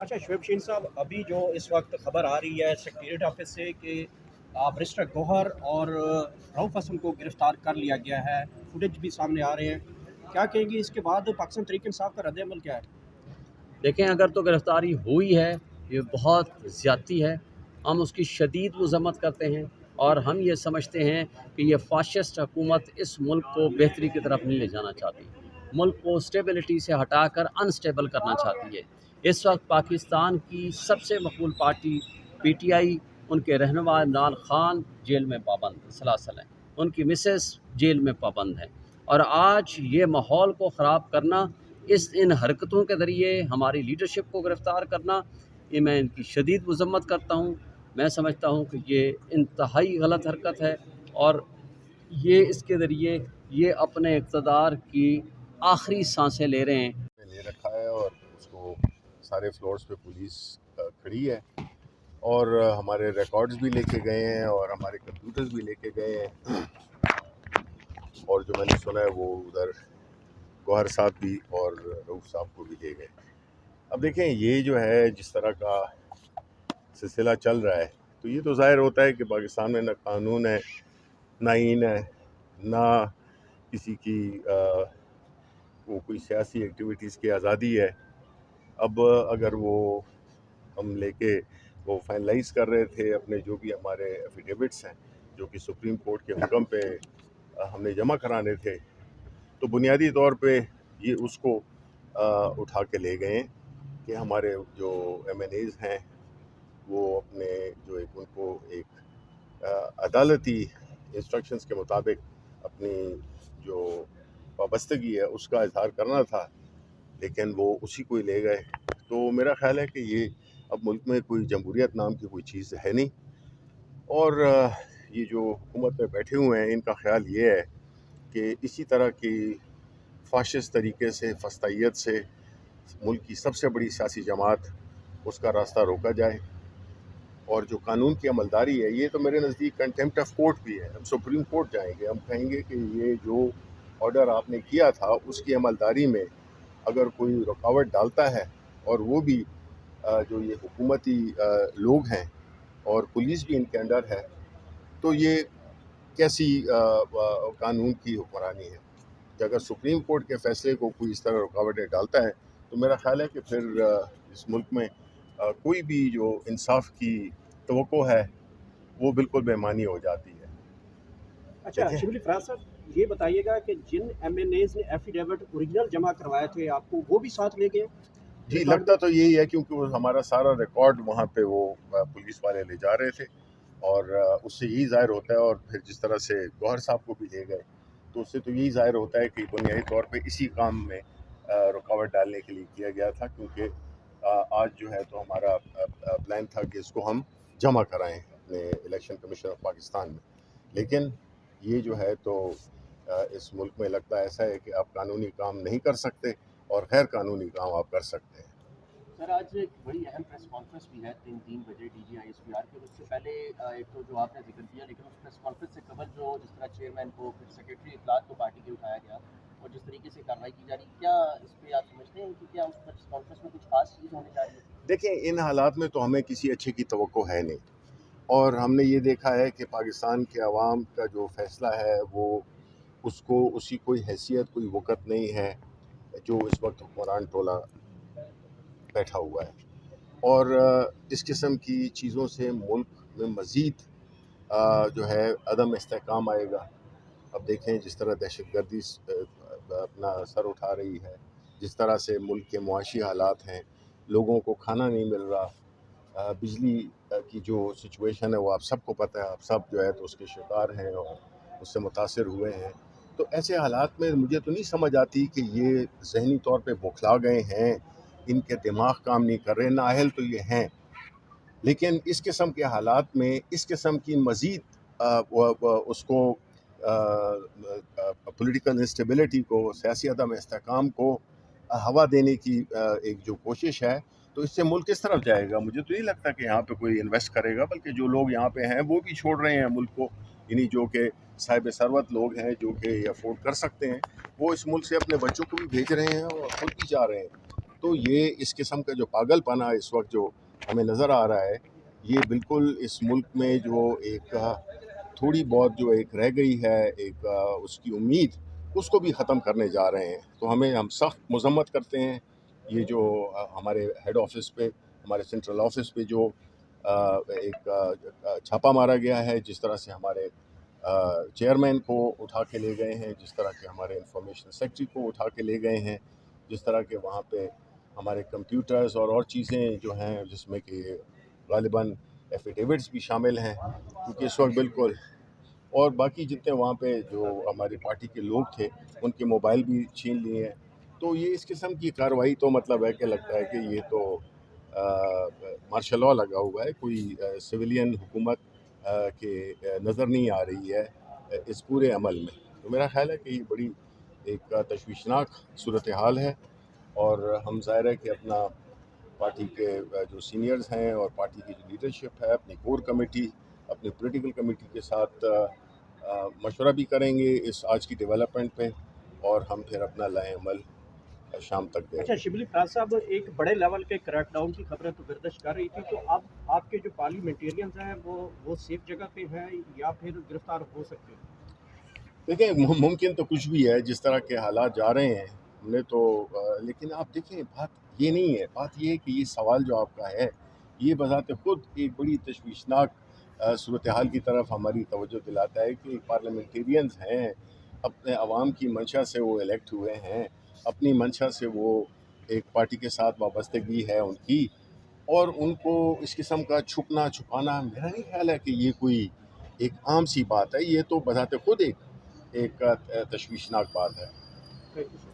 अच्छा शुएब शीन साहब, अभी जो इस वक्त खबर आ रही है सेक्रेटरीट ऑफिस से कि बैरिस्टर गौहर और रऊफ हसन को गिरफ्तार कर लिया गया है, फुटेज भी सामने आ रहे हैं, क्या कहेंगे इसके बाद पाकिस्तान तहरीक इंसाफ का रद्द अमल क्या है? देखें, अगर तो गिरफ़्तारी हुई है ये बहुत ज़्यादती है। हम उसकी शदीद मज़म्मत करते हैं और हम ये समझते हैं कि ये फ़ाशिस्ट हुकूमत इस मुल्क को बेहतरी की तरफ नहीं ले जाना चाहती, मुल्क को स्टेबिलिटी से हटाकर अनस्टेबल करना चाहती है। इस वक्त पाकिस्तान की सबसे मकबूल पार्टी PTI, उनके रहनुमा इमरान खान जेल में पाबंद सलासल हैं, उनकी मिसेस जेल में पाबंद हैं। और आज ये माहौल को ख़राब करना, इन हरकतों के ज़रिए हमारी लीडरशिप को गिरफ़्तार करना, ये मैं इनकी शदीद मज़म्मत करता हूँ। मैं समझता हूँ कि ये इंतहाई गलत हरकत है और ये इसके ज़रिए ये अपने इक़्तिदार की आखिरी सांसें ले रहे हैं। ले रखा है और उसको सारे फ्लोर्स पे पुलिस खड़ी है और हमारे रिकॉर्ड्स भी लेके गए हैं और हमारे कंप्यूटर्स भी लेके गए हैं और जो मैंने सुना है वो उधर गौहर साहब भी और रऊफ साहब को भी ले गए। अब देखें, ये जो है जिस तरह का सिलसिला चल रहा है तो ये तो ज़ाहिर होता है कि पाकिस्तान में ना कानून है, ना आईन है, ना किसी की वो कोई सियासी एक्टिविटीज़ की आज़ादी है। अब अगर वो हम लेके वो फाइनलाइज कर रहे थे अपने जो भी हमारे एफिडेविट्स हैं जो कि सुप्रीम कोर्ट के हुक्म पे हमने जमा कराने थे, तो बुनियादी तौर पे ये उसको उठा के ले गए कि हमारे जो MNAs हैं वो अपने जो एक उनको एक अदालती इंस्ट्रक्शंस के मुताबिक अपनी जो वाबस्तगी है उसका इजहार करना था, लेकिन वो उसी को ही ले गए। तो मेरा ख़्याल है कि ये अब मुल्क में कोई जमहूरियत नाम की कोई चीज़ है नहीं और ये जो हुकूमत में बैठे हुए हैं इनका ख़्याल ये है कि इसी तरह की फाशिस्ट तरीके से, फस्तायत से मुल्क की सबसे बड़ी सियासी जमात उसका रास्ता रोका जाए और जो कानून की अमलदारी है ये तो मेरे नज़दीक कंटेम्प्ट ऑफ कोर्ट भी है। हम सुप्रीम कोर्ट जाएंगे, हम कहेंगे कि ये जो ऑर्डर आपने किया था उसकी अमलदारी में अगर कोई रुकावट डालता है और वो भी जो ये हुकूमती लोग हैं और पुलिस भी इनके अंडर है, तो ये कैसी कानून की हुक्मरानी है। कि अगर सुप्रीम कोर्ट के फैसले को कोई इस तरह रुकावटें डालता है तो मेरा ख्याल है कि फिर इस मुल्क में कोई भी जो इंसाफ की तवक्को है वो बिल्कुल बेमानी हो जाती है। अच्छा शिबली फराज साहब, ये बताइएगा कि जिन MNAs ने एफिडेविट ओरिजिनल जमा करवाए थे आपको, वो भी साथ ले गए? जी, लगता तो यही है क्योंकि वो हमारा सारा रिकॉर्ड वहाँ पे वो पुलिस वाले ले जा रहे थे और उससे यही ज़ाहिर होता है। और फिर जिस तरह से गौहर साहब को भी ले गए तो उससे तो यही ज़ाहिर होता है कि बुनियादी तौर पे इसी काम में रुकावट डालने के लिए किया गया था, क्योंकि आज जो है तो हमारा प्लान था कि इसको हम जमा कराएं अपने इलेक्शन कमीशन ऑफ पाकिस्तान में। लेकिन ये जो है तो इस मुल्क में लगता है ऐसा है कि आप कानूनी काम नहीं कर सकते और गैर कानूनी काम आप कर सकते हैं। सर, आज एक बड़ी अहम प्रेस कॉन्फ्रेंस भी है 3 बजे DGISPR की। उससे पहले एक तो जो आपने जिक्र किया, लेकिन उस प्रेस कॉन्फ्रेंस से कबल जो जिस तरह चेयरमैन को फिर सेक्रेटरी इत्तलात को पार्टी के उठाया गया और जिस तरीके से कार्रवाई की जा रही, क्या इस पर आप समझते हैं कि क्या उस प्रेस कॉन्फ्रेंस में कुछ खास चीज़ होने जा रही है? देखिए, इन हालात में तो हमें किसी अच्छे की तवक्को है नहीं और हमने ये देखा है कि पाकिस्तान के अवाम का जो फ़ैसला है वो उसको उसकी कोई हैसियत, कोई वक़्त नहीं है जो इस वक्त हुक्मरान टोला बैठा हुआ है। और इस किस्म की चीज़ों से मुल्क में मज़ीद जो है अदम इस्तेहकाम आएगा। अब देखें जिस तरह दहशतगर्दी अपना सर उठा रही है, जिस तरह से मुल्क के मुआशी हालात हैं, लोगों को खाना नहीं मिल रहा, बिजली की जो सिचुएशन है वो आप सबको पता है, आप सब जो है तो उसके शिकार हैं और उससे मुतासिर हुए हैं। तो ऐसे हालात में मुझे तो नहीं समझ आती कि ये ज़हनी तौर पे बौखला गए हैं, इनके दिमाग काम नहीं कर रहे, नाअहल तो ये हैं, लेकिन इस किस्म के हालात में इस किस्म की मज़ीद उसको पॉलिटिकल इंस्टेबिलिटी को, सियासी अदम इस्तेहकाम को हवा देने की एक जो कोशिश है, तो इससे मुल्क किस तरफ जाएगा। मुझे तो नहीं लगता कि यहाँ पे कोई इन्वेस्ट करेगा, बल्कि जो लोग यहाँ पे हैं वो भी छोड़ रहे हैं मुल्क को, यानी जो कि साहिब सरवत लोग हैं जो कि अफोर्ड कर सकते हैं, वो इस मुल्क से अपने बच्चों को भी भेज रहे हैं और खुद भी जा रहे हैं। تو یہ اس قسم کا جو پاگل پنا اس وقت جو ہمیں نظر آ رہا ہے، یہ بالکل اس ملک میں جو ایک تھوڑی بہت جو ایک رہ گئی ہے ایک اس کی امید، اس کو بھی ختم کرنے جا رہے ہیں. تو ہم سخت مذمت کرتے ہیں یہ جو ہمارے ہیڈ آفس پہ، ہمارے سینٹرل آفس پہ جو ایک چھاپا مارا گیا ہے، جس طرح سے ہمارے چیئرمین کو اٹھا کے لے گئے ہیں، جس طرح کے ہمارے انفارمیشن سیکٹری کو اٹھا کے لے گئے ہیں، جس طرح کے وہاں پہ ہمارے کمپیوٹرز اور چیزیں جو ہیں، جس میں کہ غالباً ایفیڈیوٹس بھی شامل ہیں، کیونکہ اس وقت بالکل، اور باقی جتنے وہاں پہ جو ہماری پارٹی کے لوگ تھے ان کے موبائل بھی چھین لیے ہیں. تو یہ اس قسم کی کارروائی تو مطلب ہے کہ لگتا ہے کہ یہ تو مارشل لاء لگا ہوا ہے، کوئی سویلین حکومت کے نظر نہیں آ رہی ہے اس پورے عمل میں. تو میرا خیال ہے کہ یہ بڑی ایک تشویشناک صورتحال ہے، اور ہم ظاہر ہے کہ اپنا پارٹی کے جو سینئرز ہیں اور پارٹی کی جو لیڈرشپ ہے، اپنی کور کمیٹی، اپنی پولیٹیکل کمیٹی کے ساتھ مشورہ بھی کریں گے اس آج کی ڈیولپمنٹ پہ، اور ہم پھر اپنا لائحہ عمل شام تک دیں اچھا گے. شبلی فراز صاحب، ایک بڑے لیول کے کریک ڈاؤن کی خبریں تو گردش کر رہی تھی، تو اب آپ کے جو پارلیمنٹیرینز ہیں وہ سیف جگہ پہ ہیں یا پھر گرفتار ہو سکتے ہیں؟ دیکھیں، ممکن تو کچھ بھی ہے جس طرح کے حالات جا رہے ہیں، ہم نے تو لیکن آپ دیکھیں، بات یہ نہیں ہے، بات یہ ہے کہ یہ سوال جو آپ کا ہے یہ بذات خود ایک بڑی تشویشناک صورتحال کی طرف ہماری توجہ دلاتا ہے کہ پارلیمنٹیرینز ہیں، اپنے عوام کی منشا سے وہ الیکٹ ہوئے ہیں، اپنی منشا سے وہ ایک پارٹی کے ساتھ وابستگی ہے ان کی، اور ان کو اس قسم کا چھپنا چھپانا، میرا نہیں خیال ہے کہ یہ کوئی ایک عام سی بات ہے. یہ تو بذات خود ایک تشویشناک بات ہے. Thank you, sir.